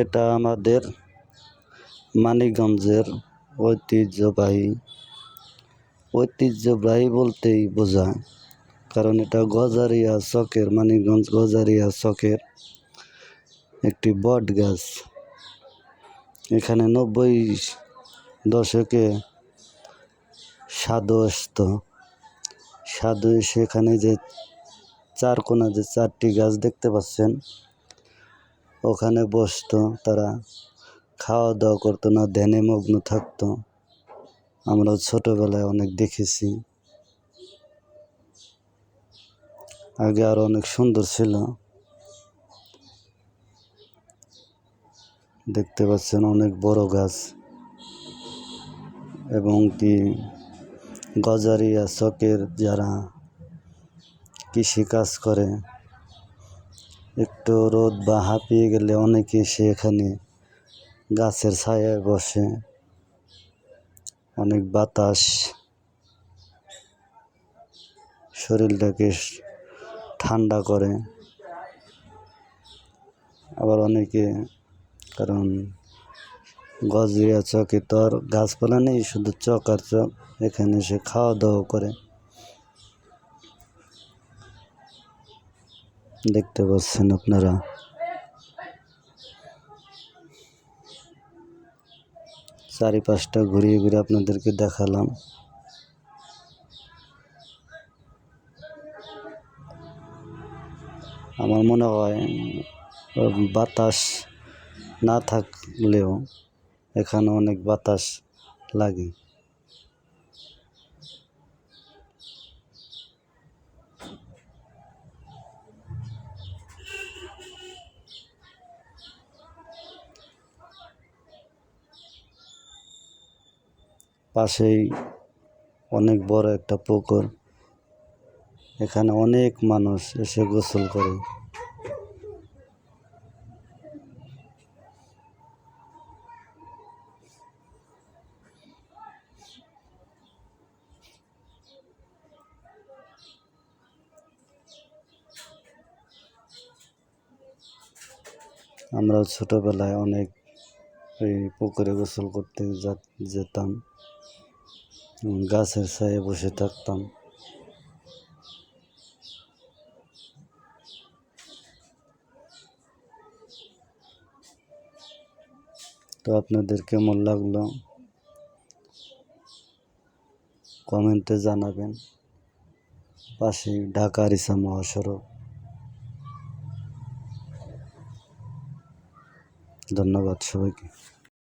এটা আমাদের মানিকগঞ্জের ঐতিহ্যবাহী বলতেই বোঝায়, কারণ এটা গজারিয়া চকের মানিকগঞ্জ গজারিয়া চকের একটি বট গাছ। এখানে 90 দশকে সাধু আসতো। সাধু এসে এখানে যে চার কোনা যে 4টি গাছ দেখতে পাচ্ছেন, ওখানে বসতো। তারা খাওয়া দাওয়া করতো না, ধ্যানে মগ্ন থাকতো। আমরা ছোটবেলায় অনেক দেখেছি। আগে আরো অনেক সুন্দর ছিল। দেখতে পাচ্ছেন অনেক বড় গাছ, এবং কি গজারিয়া চকের যারা কৃষি কাজ করে, একটু রোদ বা হাঁপিয়ে গেলে অনেকে এসে এখানে গাছের ছায়ায় বসে। অনেক বাতাস শরীরটাকে ঠান্ডা করে। আবার অনেকে, কারণ গজারিয়া চকে তো আর গাছপালা নেই, শুধু চক আর চক, এখানে এসে খাওয়া দাওয়া করে। দেখতে পাচ্ছেন আপনারা। চারিপাশটা ঘুরিয়ে ঘুরিয়ে আপনাদেরকে দেখালাম। আমার মনে হয় বাতাস না থাকলেও এখানে অনেক বাতাস লাগে। পাশেই অনেক বড় একটা পুকুর। এখানে অনেক মানুষ এসে গোসল করে। আমরা ছোটবেলায় অনেক এই পুকুরে গোসল করতে যেতাম, গাছের ছায়ায় বসে থাকতাম। তো আপনাদের কেমন লাগলো কমেন্টে জানাবেন। পাশেই ঢাকা আরিচা মহাসড়ক। ধন্যবাদ সবাইকে।